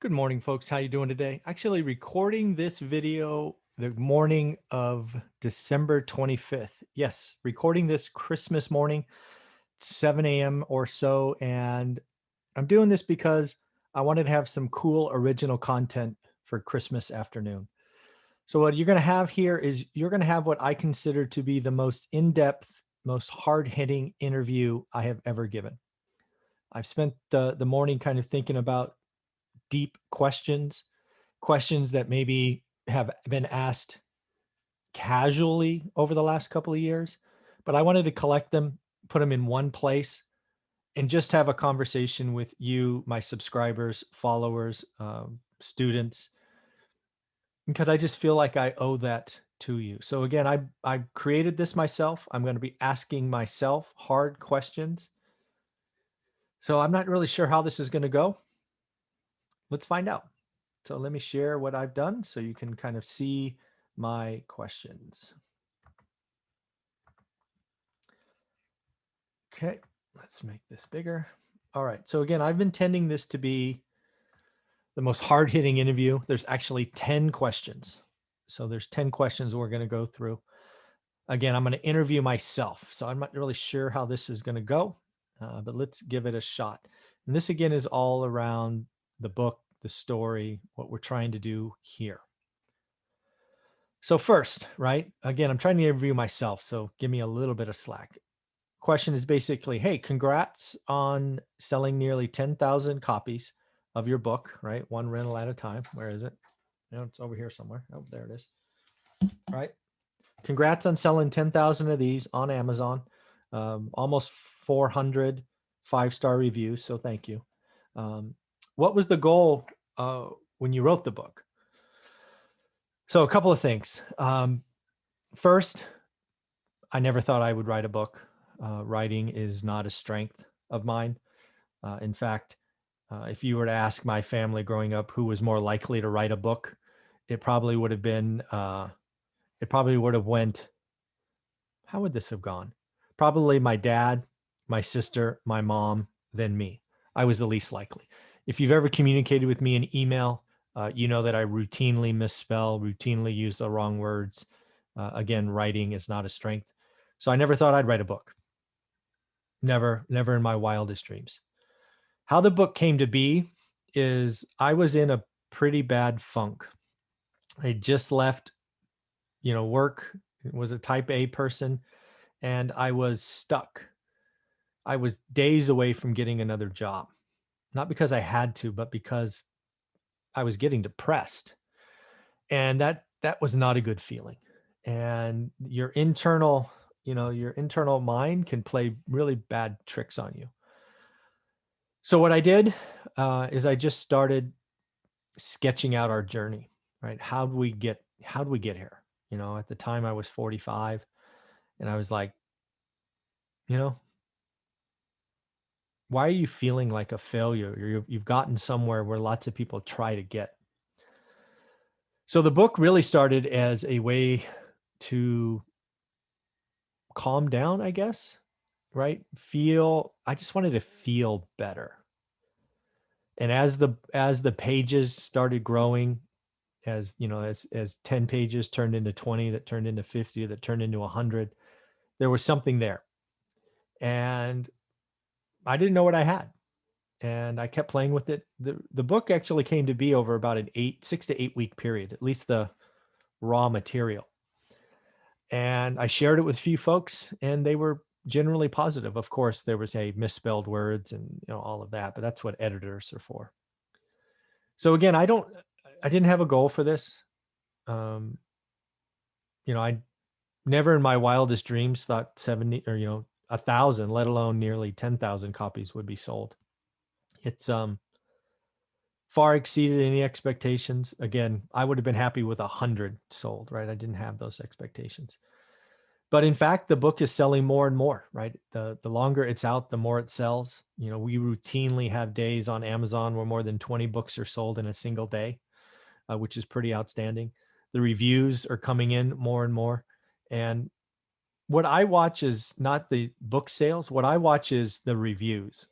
Good morning, folks. How you doing today? Actually recording this video the morning of December 25th. Yes, recording this Christmas morning, 7 a.m. or so. And I'm doing this because I wanted to have some cool original content for Christmas afternoon. So what you're going to have here is you're going to have what I consider to be the most in-depth, most hard-hitting interview I have ever given. I've spent the morning kind of thinking about deep questions that maybe have been asked casually over the last couple of years, but I wanted to collect them, put them in one place, and just have a conversation with you, my subscribers, followers, students, because I just feel like I owe that to you. So again, I created this myself. I'm going to be asking myself hard questions. So I'm not really sure how this is going to go. Let's find out. So let me share what I've done so you can kind of see my questions. Okay, let's make this bigger. All right, so again, I've been intending this to be the most hard-hitting interview. There's actually 10 questions. So there's 10 questions we're going to go through. Again, I'm going to interview myself. So I'm not really sure how this is going to go, but let's give it a shot. And this again is all around the book, the story, what we're trying to do here. So first, right, again, I'm trying to interview myself, so give me a little bit of slack. Question is basically, hey, congrats on selling nearly 10,000 copies of your book, right? One rental at a time. Where is it? It's over here somewhere. Oh, there it is. Right. Congrats on selling 10,000 of these on Amazon. Almost 400 5-star reviews. So thank you. What was the goal when you wrote the book? So a couple of things. First, I never thought I would write a book. Writing is not a strength of mine. In fact, if you were to ask my family growing up who was more likely to write a book, it probably would have been, it probably would have went, how would this have gone? Probably my dad, my sister, my mom, then me. I was the least likely. If you've ever communicated with me in email, you know that I routinely misspell, routinely use the wrong words. Again, writing is not a strength. So I never thought I'd write a book. Never in my wildest dreams. How the book came to be is I was in a pretty bad funk. I just left, work, was a type A person, and I was stuck. I was days away from getting another job, not because I had to, but because I was getting depressed. And that was not a good feeling. And your internal mind can play really bad tricks on you. So what I did is I just started sketching out our journey, right? How'd we get here? At the time I was 45 and I was like, you know, why are you feeling like a failure? You've gotten somewhere where lots of people try to get. So the book really started as a way to calm down, I guess, right? I just wanted to feel better. And as the pages started growing, as 10 pages turned into 20, that turned into 50, that turned into 100, there was something there. And I didn't know what I had. And I kept playing with it. The book actually came to be over about an 6 to 8 week period, at least the raw material. And I shared it with a few folks and they were generally positive. Of course, there was a misspelled words and all of that, but that's what editors are for. So again, I didn't have a goal for this. Um, I never in my wildest dreams thought 70 or 1,000, let alone nearly 10,000 copies would be sold. It's far exceeded any expectations. Again, I would have been happy with 100 sold, right? I didn't have those expectations. But in fact, the book is selling more and more, right? The longer it's out, the more it sells. We routinely have days on Amazon where more than 20 books are sold in a single day, which is pretty outstanding. The reviews are coming in more and more. And what I watch is not the book sales. What I watch is the reviews.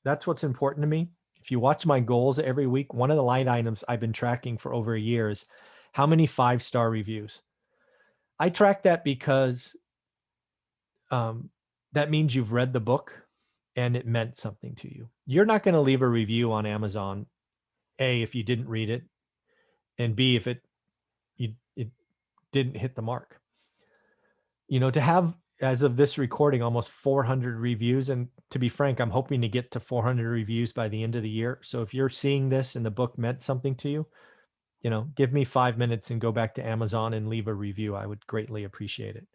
That's what's important to me. If you watch my goals every week, one of the line items I've been tracking for over a year is how many 5-star reviews. I track that because that means you've read the book and it meant something to you. You're not going to leave a review on Amazon, A, if you didn't read it, and B, if it didn't hit the mark. To have, as of this recording, almost 400 reviews. And to be frank, I'm hoping to get to 400 reviews by the end of the year. So if you're seeing this and the book meant something to you, give me 5 minutes and go back to Amazon and leave a review. I would greatly appreciate it.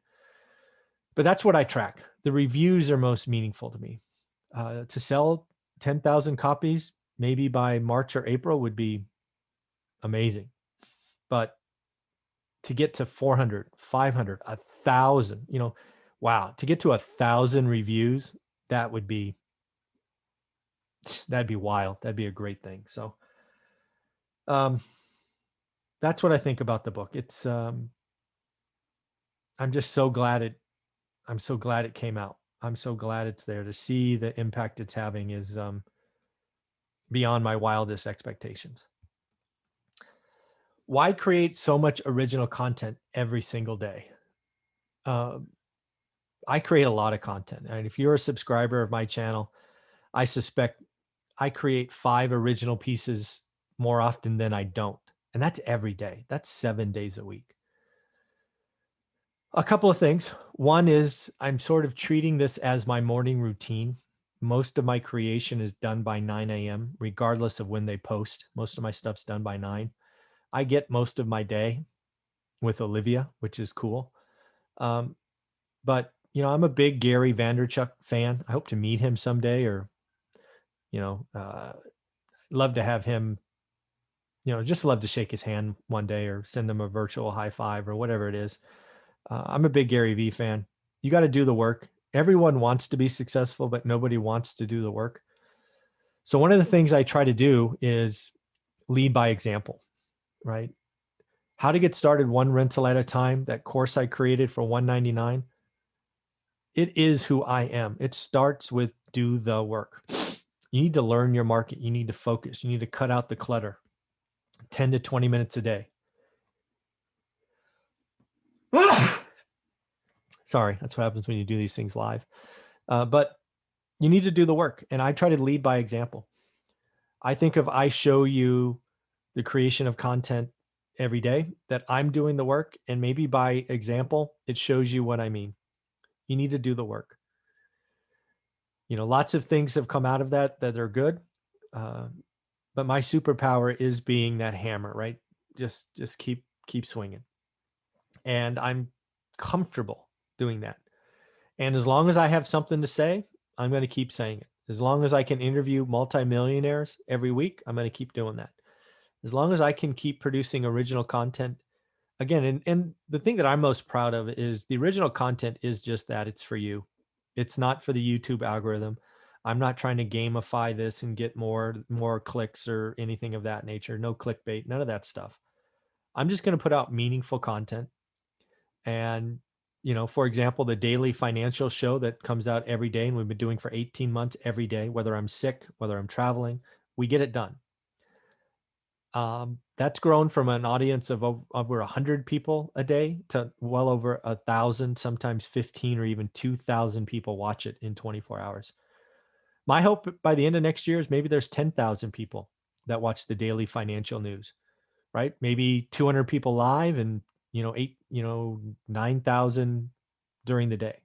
But that's what I track. The reviews are most meaningful to me. To sell 10,000 copies, maybe by March or April, would be amazing. But to get to 400, 500, 1,000, wow, to get to 1,000 reviews, that'd be wild. That'd be a great thing. So, that's what I think about the book. It's, I'm just so glad I'm so glad it came out. I'm so glad it's there. To see the impact it's having is, beyond my wildest expectations. Why create so much original content every single day? I create a lot of content. And if you're a subscriber of my channel, I suspect I create 5 original pieces more often than I don't. And that's every day. That's 7 days a week. A couple of things. One is I'm sort of treating this as my morning routine. Most of my creation is done by 9 a.m., regardless of when they post. Most of my stuff's done by 9. I get most of my day with Olivia, which is cool. But, I'm a big Gary Vaynerchuk fan. I hope to meet him someday, or, love to have him, just love to shake his hand one day or send him a virtual high five or whatever it is. I'm a big Gary V fan. You got to do the work. Everyone wants to be successful, but nobody wants to do the work. So one of the things I try to do is lead by example, right? How to get started one rental at a time. That course I created for $199. It is who I am. It starts with do the work. You need to learn your market. You need to focus. You need to cut out the clutter. 10 to 20 minutes a day. Sorry, that's what happens when you do these things live. But you need to do the work. And I try to lead by example. I think if I show you the creation of content every day, that I'm doing the work, and maybe by example, it shows you what I mean. You need to do the work. Lots of things have come out of that are good. But my superpower is being that hammer, right? Just keep swinging. And I'm comfortable doing that. And as long as I have something to say, I'm going to keep saying it. As long as I can interview multimillionaires every week, I'm going to keep doing that. As long as I can keep producing original content, again, and the thing that I'm most proud of is the original content is just that. It's for you. It's not for the YouTube algorithm. I'm not trying to gamify this and get more clicks or anything of that nature. No clickbait, none of that stuff. I'm just going to put out meaningful content. And, for example, the daily financial show that comes out every day, and we've been doing for 18 months every day, whether I'm sick, whether I'm traveling, we get it done. That's grown from an audience of over 100 people a day to well over 1,000, sometimes 15 or even 2,000 people watch it in 24 hours. My hope by the end of next year is maybe there's 10,000 people that watch the daily financial news, right? Maybe 200 people live and, 9,000 during the day.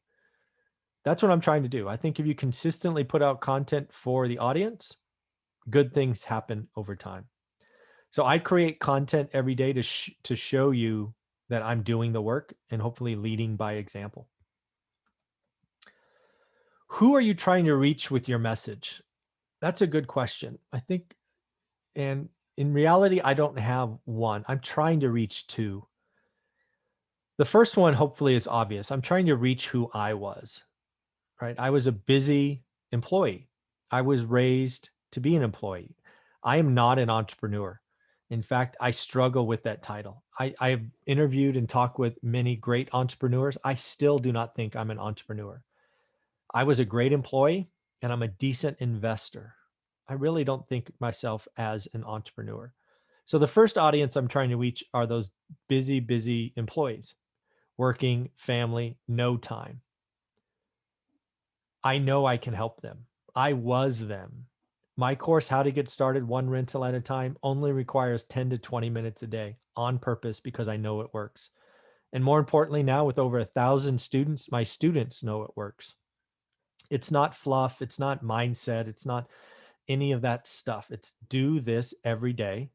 That's what I'm trying to do. I think if you consistently put out content for the audience, good things happen over time. So I create content every day to show you that I'm doing the work and hopefully leading by example. Who are you trying to reach with your message? That's a good question. I think, and in reality, I don't have one. I'm trying to reach 2. The first one hopefully is obvious. I'm trying to reach who I was, right? I was a busy employee. I was raised to be an employee. I am not an entrepreneur. In fact, I struggle with that title. I've interviewed and talked with many great entrepreneurs. I still do not think I'm an entrepreneur. I was a great employee and I'm a decent investor. I really don't think myself as an entrepreneur. So the first audience I'm trying to reach are those busy employees, working, family, no time. I know I can help them. I was them. My course, How to Get Started One Rental at a Time, only requires 10 to 20 minutes a day on purpose because I know it works. And more importantly, now with over 1,000 students, my students know it works. It's not fluff. It's not mindset. It's not any of that stuff. It's do this every day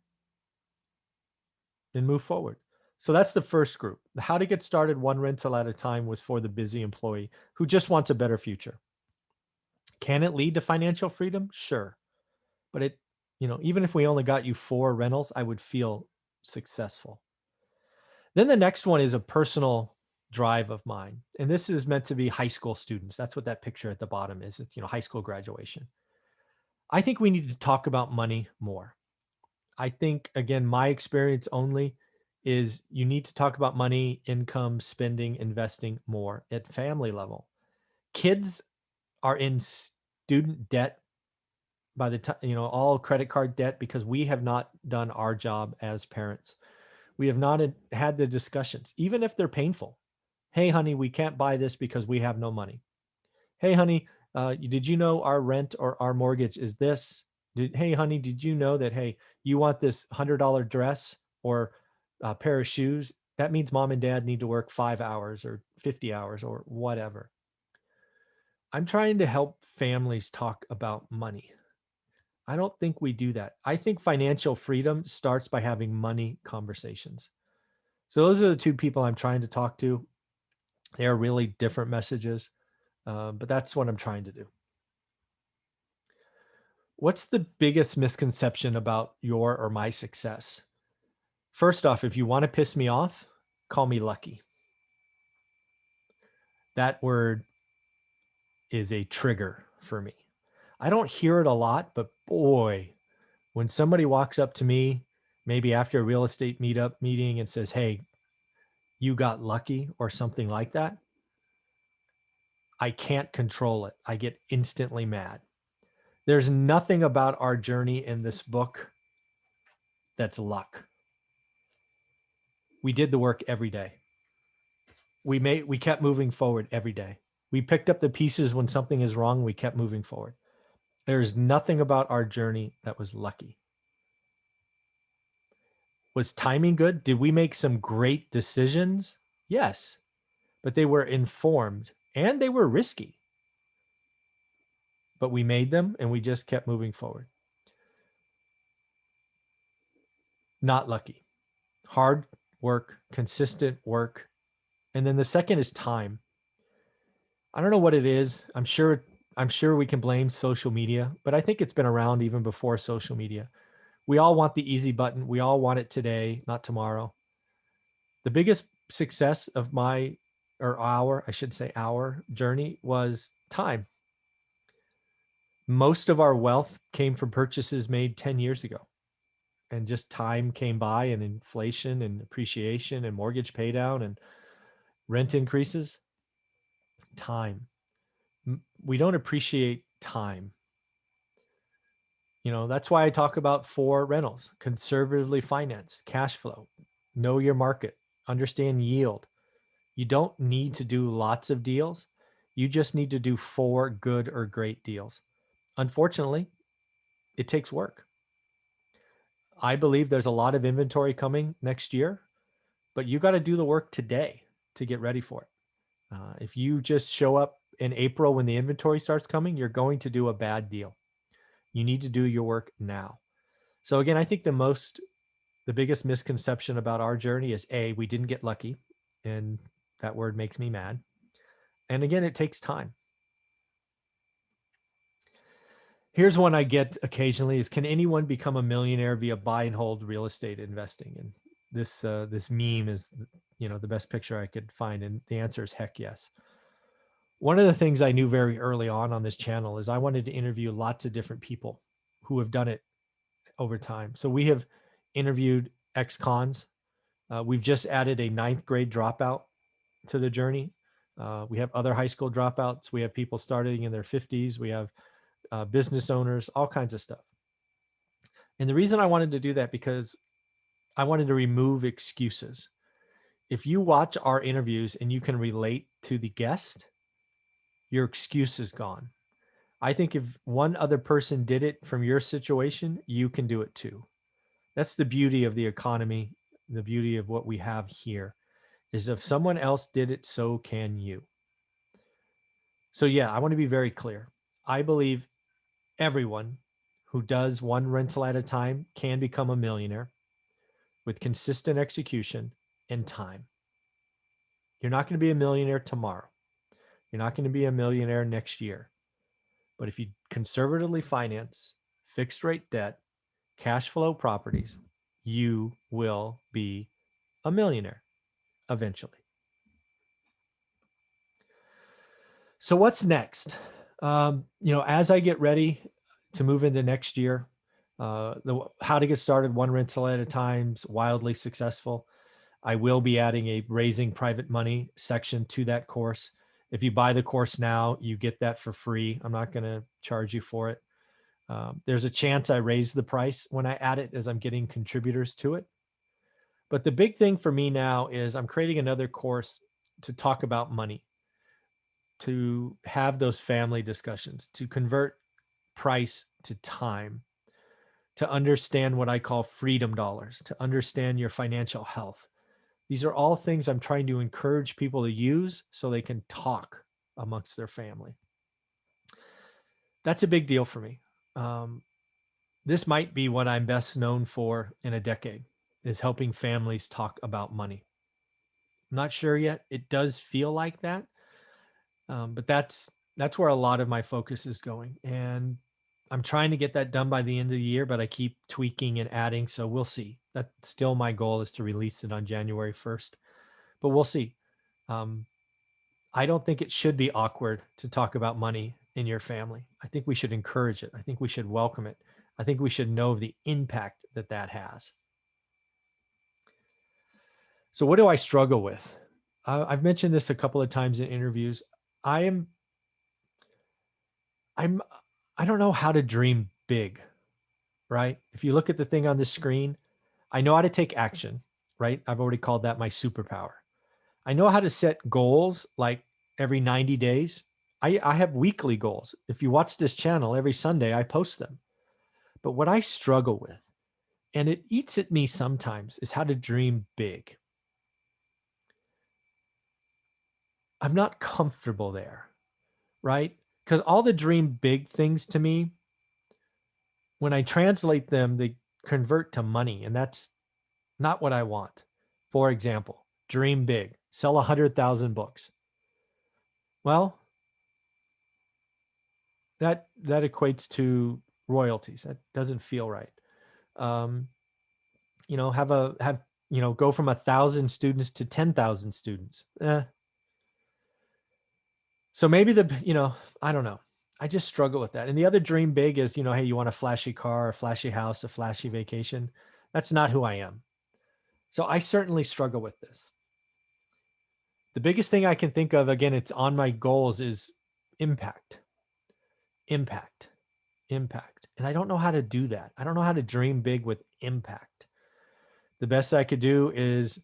and move forward. So that's the first group. The How to Get Started One Rental at a Time was for the busy employee who just wants a better future. Can it lead to financial freedom? Sure. But even if we only got you 4 rentals, I would feel successful. Then the next one is a personal drive of mine. And this is meant to be high school students. That's what that picture at the bottom is, high school graduation. I think we need to talk about money more. I think, again, my experience only is you need to talk about money, income, spending, investing more at family level. Kids are in student debt by the time, all credit card debt because we have not done our job as parents. We have not had the discussions, even if they're painful. Hey, honey, we can't buy this because we have no money. Hey, honey, did you know our rent or our mortgage is this? Hey, honey, did you know that, hey, you want this $100 dress or a pair of shoes? That means mom and dad need to work 5 hours or 50 hours or whatever. I'm trying to help families talk about money. I don't think we do that. I think financial freedom starts by having money conversations. So those are the 2 people I'm trying to talk to. They are really different messages, but that's what I'm trying to do. What's the biggest misconception about your or my success? First off, if you want to piss me off, call me lucky. That word is a trigger for me. I don't hear it a lot, but boy, when somebody walks up to me, maybe after a real estate meeting and says, hey, you got lucky or something like that, I can't control it. I get instantly mad. There's nothing about our journey in this book that's luck. We did the work every day. We kept moving forward every day. We picked up the pieces when something is wrong. We kept moving forward. There's nothing about our journey that was lucky. Was timing good? Did we make some great decisions? Yes, but they were informed and they were risky. But we made them and we just kept moving forward. Not lucky. Hard work, consistent work. And then the second is time. I don't know what it is. I'm sure we can blame social media, but I think it's been around even before social media. We all want the easy button. We all want it today, not tomorrow. The biggest success of our journey was time. Most of our wealth came from purchases made 10 years ago. And just time came by and inflation and appreciation and mortgage pay down and rent increases. Time. We don't appreciate time. That's why I talk about 4 rentals: conservatively financed, cash flow, know your market, understand yield. You don't need to do lots of deals. You just need to do 4 good or great deals. Unfortunately, it takes work. I believe there's a lot of inventory coming next year, but you got to do the work today to get ready for it. If you just show up in April when the inventory starts coming, you're going to do a bad deal. You need to do your work now. So again, I think the biggest misconception about our journey is we didn't get lucky, and that word makes me mad. And again, it takes time. Here's one I get occasionally is, can anyone become a millionaire via buy and hold real estate investing? And this meme is, the best picture I could find. And the answer is heck yes. One of the things I knew very early on this channel is I wanted to interview lots of different people who have done it over time. So we have interviewed ex-cons. We've just added a 9th grade dropout to the journey. We have other high school dropouts. We have people starting in their 50s. We have business owners, all kinds of stuff. And the reason I wanted to do that because I wanted to remove excuses. If you watch our interviews and you can relate to the guest, your excuse is gone. I think if one other person did it from your situation, you can do it too. That's the beauty of the economy, the beauty of what we have here is if someone else did it, so can you. So yeah, I want to be very clear. I believe everyone who does one rental at a time can become a millionaire with consistent execution and time. You're not going to be a millionaire tomorrow. You're not going to be a millionaire next year. But if you conservatively finance fixed rate debt, cash flow properties, you will be a millionaire eventually. So what's next? As I get ready to move into next year, how to get started one rental at a time is wildly successful. I will be adding a raising private money section to that course. If you buy the course now, you get that for free. I'm not going to charge you for it. There's a chance I raise the price when I add it as I'm getting contributors to it. But the big thing for me now is I'm creating another course to talk about money, to have those family discussions, to convert price to time, to understand what I call freedom dollars, to understand your financial health. These are all things I'm trying to encourage people to use so they can talk amongst their family. That's a big deal for me. This might be what I'm best known for in a decade, is helping families talk about money. I'm not sure yet. It does feel like that. But that's where a lot of my focus is going. And I'm trying to get that done by the end of the year, but I keep tweaking and adding. So we'll see. That's still my goal, is to release it on January 1st, but we'll see. I don't think it should be awkward to talk about money in your family. I think we should encourage it. I think we should welcome it. I think we should know the impact that that has. So what do I struggle with? I've mentioned this a couple of times in interviews. I don't know how to dream big, right? If you look at the thing on the screen, I know how to take action, right? I've already called that my superpower. I know how to set goals like every 90 days. I have weekly goals. If you watch this channel, every Sunday I post them. But what I struggle with, and it eats at me sometimes, is how to dream big. I'm not comfortable there, right? Because all the dream big things to me, when I translate them, they convert to money, and that's not what I want. For example, dream big, sell 100,000 books. Well, that equates to royalties. That doesn't feel right. Go from 1,000 students to 10,000 students. So maybe I don't know. I just struggle with that. And the other dream big is, hey, you want a flashy car, a flashy house, a flashy vacation. That's not who I am. So I certainly struggle with this. The biggest thing I can think of, again, it's on my goals, is impact. And I don't know how to do that. I don't know how to dream big with impact. The best I could do is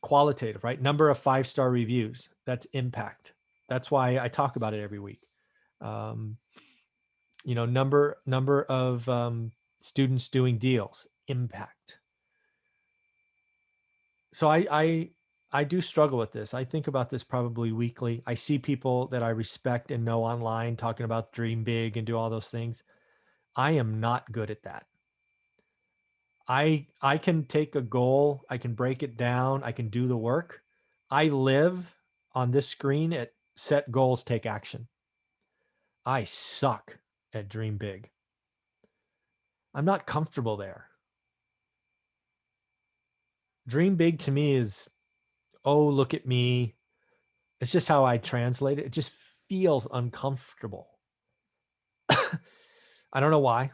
qualitative, right? Number of 5-star reviews. That's impact. That's why I talk about it every week. Number of students doing deals, impact. So I do struggle with this. I think about this probably weekly. I see people that I respect and know online talking about dream big and do all those things. I am not good at that. I can take a goal, I can break it down, I can do the work. I live on this screen at set goals, take action. I suck at dream big. I'm not comfortable there. Dream big to me is, oh, look at me. It's just how I translate it. It just feels uncomfortable. I don't know why.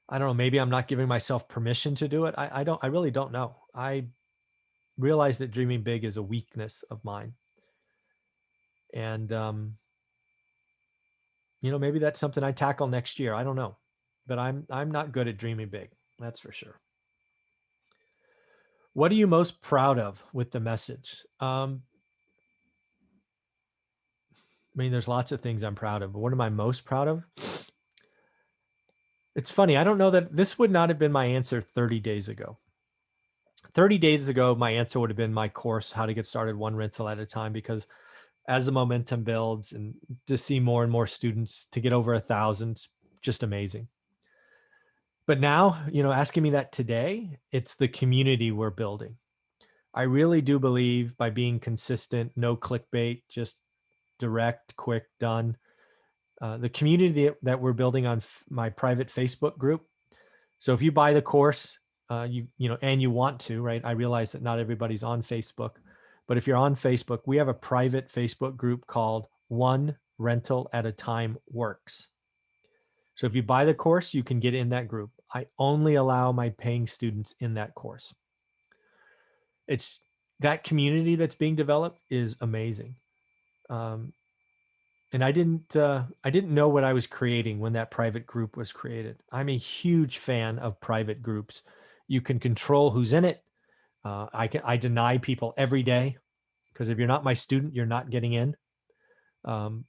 I don't know. Maybe I'm not giving myself permission to do it. I really don't know. I realize that dreaming big is a weakness of mine. And Maybe that's something I tackle next year. I don't know, but I'm not good at dreaming big. That's for sure. What are you most proud of with the message? There's lots of things I'm proud of, but what am I most proud of? It's funny. I don't know that this would not have been my answer 30 days ago. 30 days ago, my answer would have been my course, How to Get Started One Rental at a Time, because as the momentum builds and to see more and more students to get over 1,000, just amazing. But now, asking me that today, it's the community we're building. I really do believe by being consistent, no clickbait, just direct, quick, done. The community that we're building on my private Facebook group. So if you buy the course, and you want to, right? I realize that not everybody's on Facebook, but if you're on Facebook, we have a private Facebook group called One Rental at a Time Works. So if you buy the course, you can get in that group. I only allow my paying students in that course. It's that community that's being developed is amazing. And I didn't know what I was creating when that private group was created. I'm a huge fan of private groups. You can control who's in it. I deny people every day because if you're not my student, you're not getting in.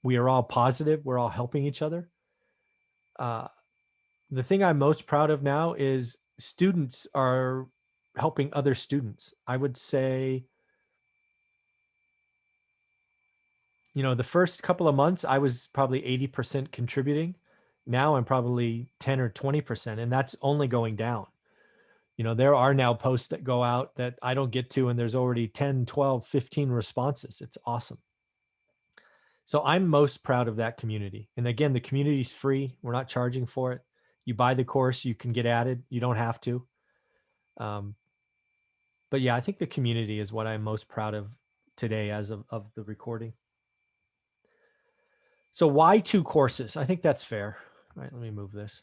We are all positive. We're all helping each other. The thing I'm most proud of now is students are helping other students. I would say, the first couple of months, I was probably 80% contributing. Now I'm probably 10 or 20%, and that's only going down. There are now posts that go out that I don't get to, and there's already 10, 12, 15 responses. It's awesome. So I'm most proud of that community. And again, the community's free. We're not charging for it. You buy the course, you can get added. You don't have to. But yeah, I think the community is what I'm most proud of today as of the recording. So why 2 courses? I think that's fair. All right, let me move this.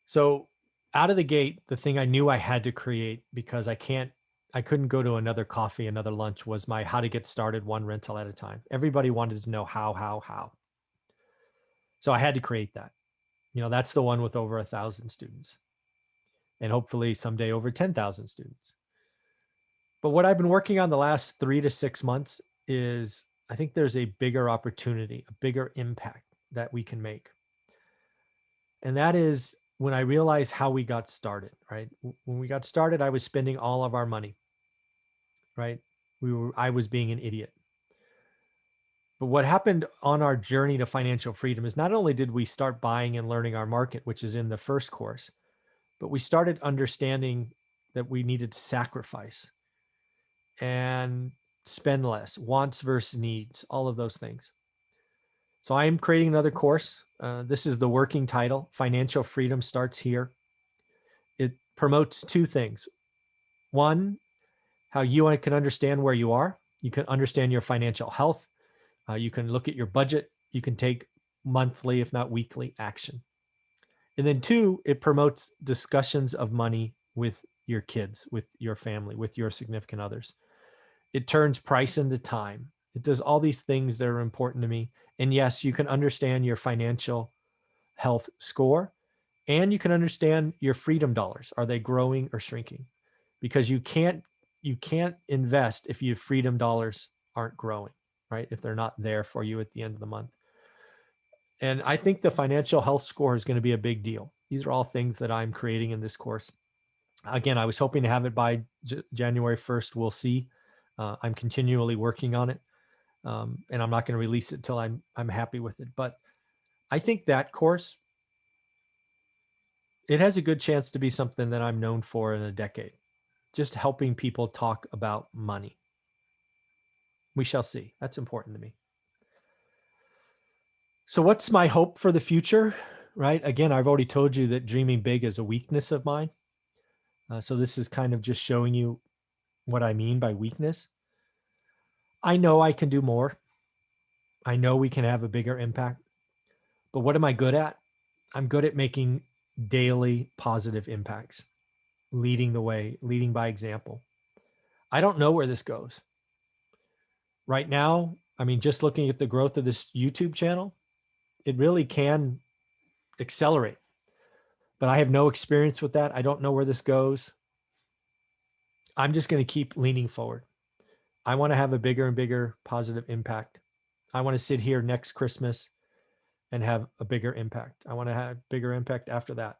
So out of the gate, the thing I knew I had to create because I couldn't go to another coffee, another lunch was my How to Get Started One Rental at a Time. Everybody wanted to know how. So I had to create that. That's the one with over 1,000 students and hopefully someday over 10,000 students. But what I've been working on the last 3 to 6 months is I think there's a bigger opportunity, a bigger impact that we can make. And that is when I realized how we got started, right? When we got started, I was spending all of our money, right? I was being an idiot. But what happened on our journey to financial freedom is not only did we start buying and learning our market, which is in the first course, but we started understanding that we needed to sacrifice and spend less, wants versus needs, all of those things. So I am creating another course. This is the working title, Financial Freedom Starts Here. It promotes 2 things. One, how you can understand where you are. You can understand your financial health. You can look at your budget. You can take monthly, if not weekly, action. And then 2, it promotes discussions of money with your kids, with your family, with your significant others. It turns price into time. It does all these things that are important to me. And yes, you can understand your financial health score and you can understand your freedom dollars. Are they growing or shrinking? Because you can't invest if your freedom dollars aren't growing, right? If they're not there for you at the end of the month. And I think the financial health score is going to be a big deal. These are all things that I'm creating in this course. Again, I was hoping to have it by January 1st. We'll see. I'm continually working on it. And I'm not going to release it till I'm happy with it. But I think that course, it has a good chance to be something that I'm known for in a decade, just helping people talk about money. We shall see. That's important to me. So what's my hope for the future, right? Again, I've already told you that dreaming big is a weakness of mine. So this is kind of just showing you what I mean by weakness. I know I can do more. I know we can have a bigger impact. But what am I good at? I'm good at making daily positive impacts, leading the way, leading by example. I don't know where this goes. Right now, just looking at the growth of this YouTube channel, it really can accelerate. But I have no experience with that. I don't know where this goes. I'm just going to keep leaning forward. I want to have a bigger and bigger positive impact. I want to sit here next Christmas and have a bigger impact. I want to have bigger impact after that.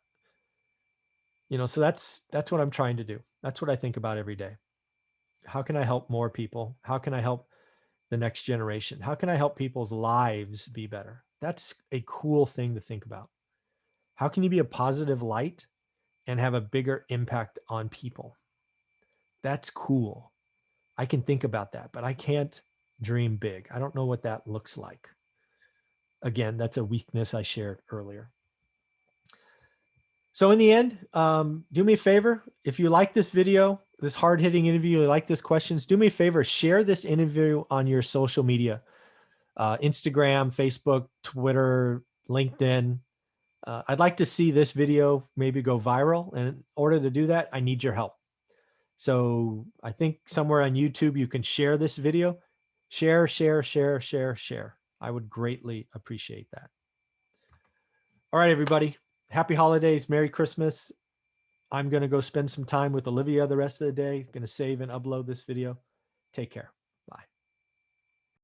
So that's what I'm trying to do. That's what I think about every day. How can I help more people? How can I help the next generation? How can I help people's lives be better? That's a cool thing to think about. How can you be a positive light and have a bigger impact on people? That's cool. I can think about that, but I can't dream big. I don't know what that looks like. Again, that's a weakness I shared earlier. So in the end, do me a favor. If you like this video, this hard-hitting interview, you like this questions, do me a favor, share this interview on your social media, Instagram, Facebook, Twitter, LinkedIn. I'd like to see this video maybe go viral. And in order to do that, I need your help. So I think somewhere on YouTube, you can share this video. Share. I would greatly appreciate that. All right, everybody. Happy holidays. Merry Christmas. I'm going to go spend some time with Olivia the rest of the day. Going to save and upload this video. Take care.